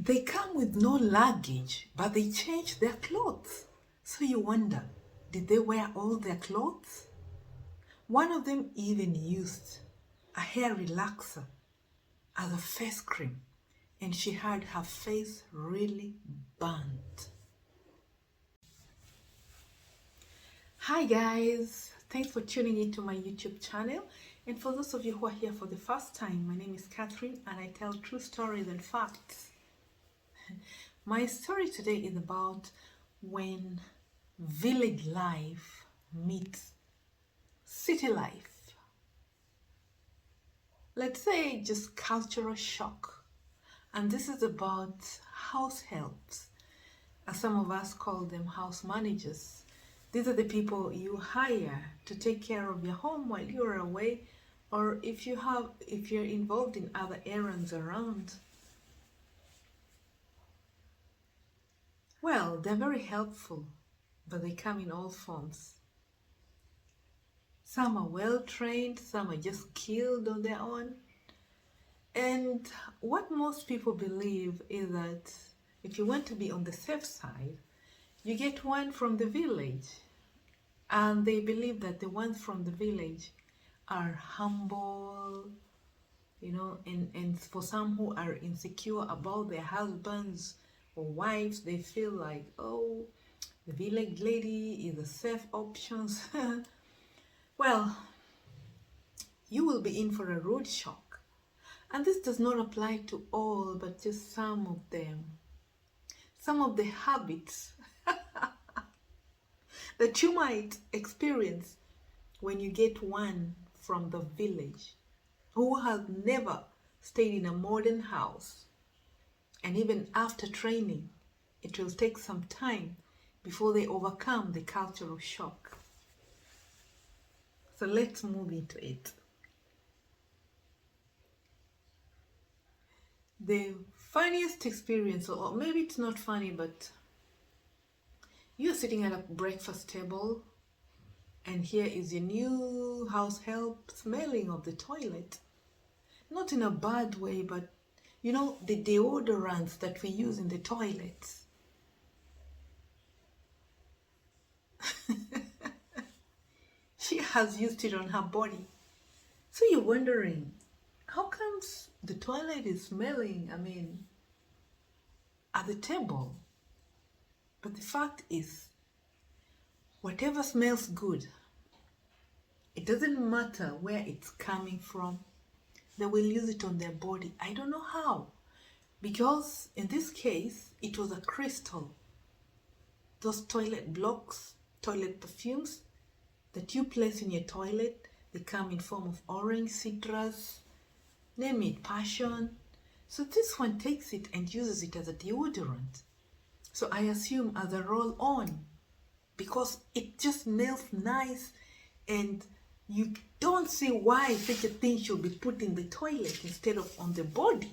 They come with no luggage, but they change their clothes. So you wonder, did they wear all their clothes? One of them even used a hair relaxer as a face cream, and she had her face really burnt. Hi guys, thanks for tuning into my YouTube channel. And for those of you who are here for the first time, my name is Catherine and I tell true stories and facts. My story today is about when village life meets city life. Let's say just cultural shock. And this is about house helps, as some of us call them house managers. These are the people you hire to take care of your home while you're away, or if you're involved in other errands around. Well, they're very helpful, but they come in all forms. Some are well trained, some are just skilled on their own. And what most people believe is that if you want to be on the safe side, you get one from the village. And they believe that the ones from the village are humble, and for some who are insecure about their husbands or wives, they feel like, oh, the village lady is a safe option. Well, you will be in for a rude shock. And this does not apply to all, but just some of them. Some of the habits that you might experience when you get one from the village who has never stayed in a modern house. And even after training, it will take some time before they overcome the cultural shock. So let's move into it. The funniest experience, or maybe it's not funny, but you're sitting at a breakfast table and here is your new house help smelling of the toilet. Not in a bad way, but the deodorants that we use in the toilets. She has used it on her body. So you're wondering, how comes the toilet is smelling, at the table? But the fact is, whatever smells good, it doesn't matter where it's coming from, they will use it on their body. I don't know how, because in this case, it was a crystal. Those toilet blocks, toilet perfumes that you place in your toilet, they come in form of orange, citrus, name it, passion. So this one takes it and uses it as a deodorant. So I assume as a roll-on, because it just smells nice and you don't see why such a thing should be put in the toilet instead of on the body.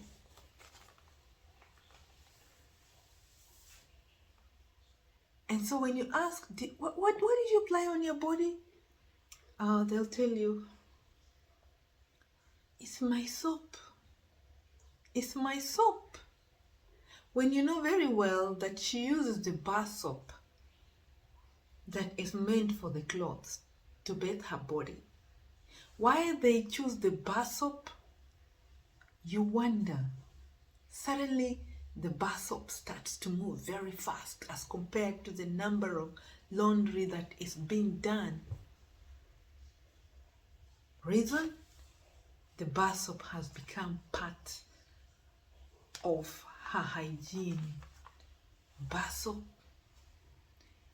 And so when you ask, what did you apply on your body? They'll tell you, it's my soap. It's my soap. When you know very well that she uses the bar soap that is meant for the clothes to bathe her body. Why they choose the bar soap? You wonder. Suddenly, the bar soap starts to move very fast as compared to the number of laundry that is being done. Reason? The bar soap has become part of her hygiene. Bar soap.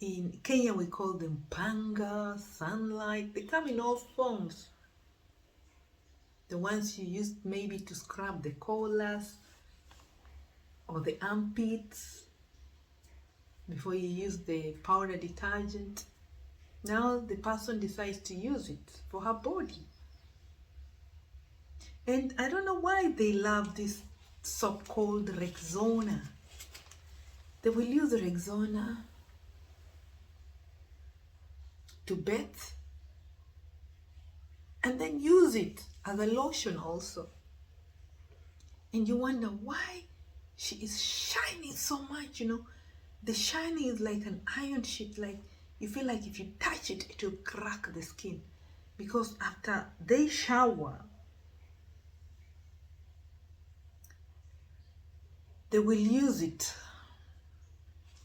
In Kenya, we call them panga, sunlight. They come in all forms. The ones you use maybe to scrub the collars or the armpits before you use the powder detergent. Now the person decides to use it for her body. And I don't know why they love this soap called Rexona. They will use Rexona to bathe and then use it as a lotion also. And you wonder, why She is shining so much, The shining is like an iron sheet, like you feel like if you touch it, it will crack the skin. Because after they shower, they will use it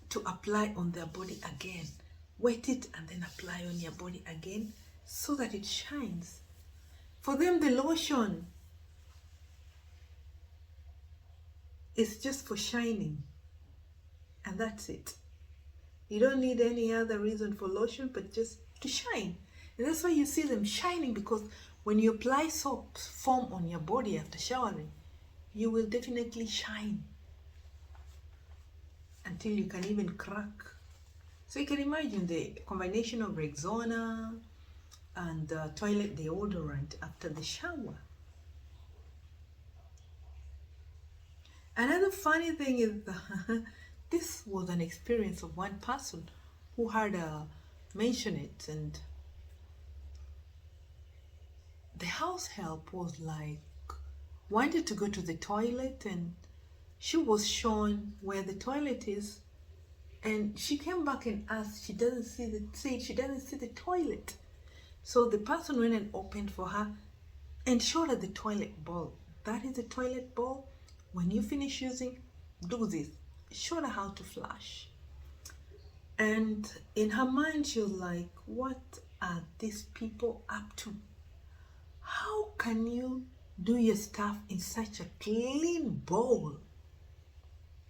to apply on their body again. Wet it and then apply on your body again so that it shines. For them, the lotion is just for shining, and that's it. You don't need any other reason for lotion but just to shine. And that's why you see them shining, because when you apply soap foam on your body after showering, you will definitely shine until you can even crack. So you can imagine the combination of Rexona and toilet deodorant after the shower. Another funny thing is this was an experience of one person who had mentioned it, and the house help was like wanted to go to the toilet, and she was shown where the toilet is, and she came back and asked, she doesn't see the toilet. So the person went and opened for her and showed her the toilet bowl. That is the toilet bowl. When you finish using, do this. Showed her how to flush. And in her mind, she was like, what are these people up to? How can you do your stuff in such a clean bowl?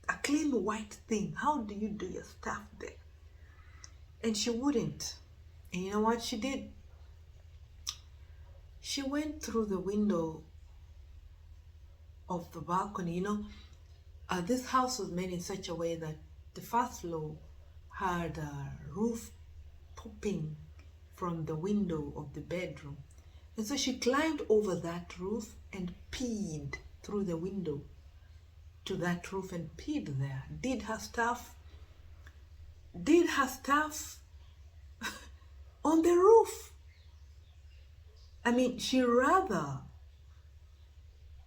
A clean white thing. How do you do your stuff there? And she wouldn't. And you know what she did? She went through the window of the balcony. This house was made in such a way that the first floor had a roof popping from the window of the bedroom. And so she climbed over that roof and peed through the window to that roof and peed there. Did her stuff on the roof. I mean, she rather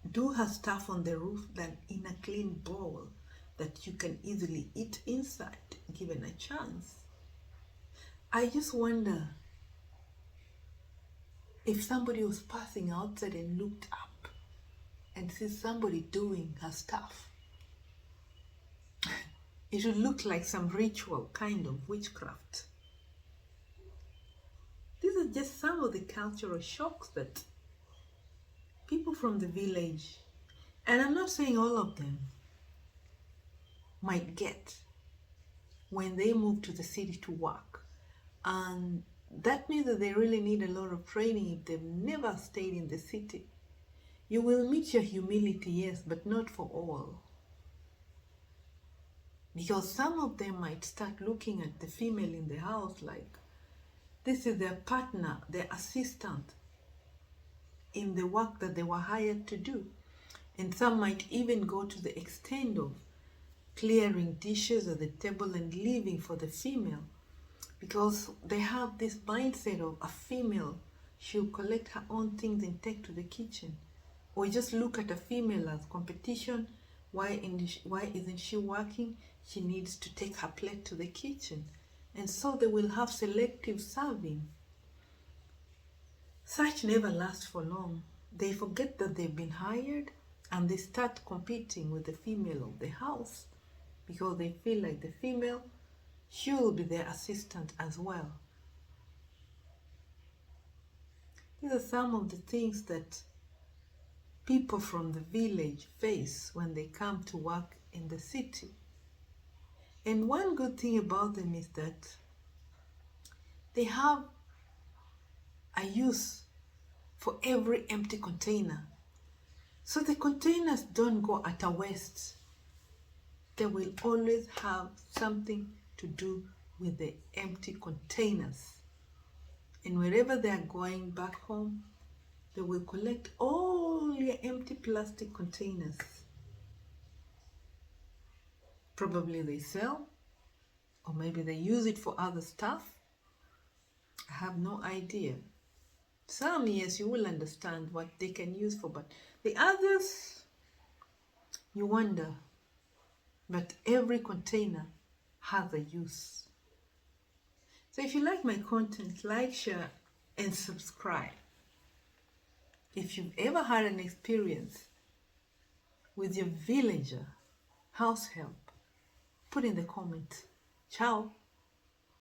do her stuff on the roof than in a clean bowl that you can easily eat inside, given a chance. I just wonder if somebody was passing outside and looked up and sees somebody doing her stuff. It would look like some ritual kind of witchcraft. These are just some of the cultural shocks that people from the village, and I'm not saying all of them, might get when they move to the city to work. And that means that they really need a lot of training if they've never stayed in the city. You will meet your humility, yes, but not for all. Because some of them might start looking at the female in the house like this is their partner, their assistant in the work that they were hired to do. And some might even go to the extent of clearing dishes at the table and leaving for the female, because they have this mindset of a female, she'll collect her own things and take to the kitchen. Or just look at a female as competition. Why isn't she working? She needs to take her plate to the kitchen. And so they will have selective serving. Such never lasts for long. They forget that they've been hired and they start competing with the female of the house because they feel like the female should be their assistant as well. These are some of the things that people from the village face when they come to work in the city. And one good thing about them is that they have a use for every empty container. So the containers don't go at a waste. They will always have something to do with the empty containers. And wherever they are going back home, they will collect all your empty plastic containers. Probably they sell, or maybe they use it for other stuff. I have no idea. Some, yes, you will understand what they can use for, but the others, you wonder but every container has a use. So if you like my content, like, share, and subscribe. If you've ever had an experience with your villager house help, put in the comments. Ciao.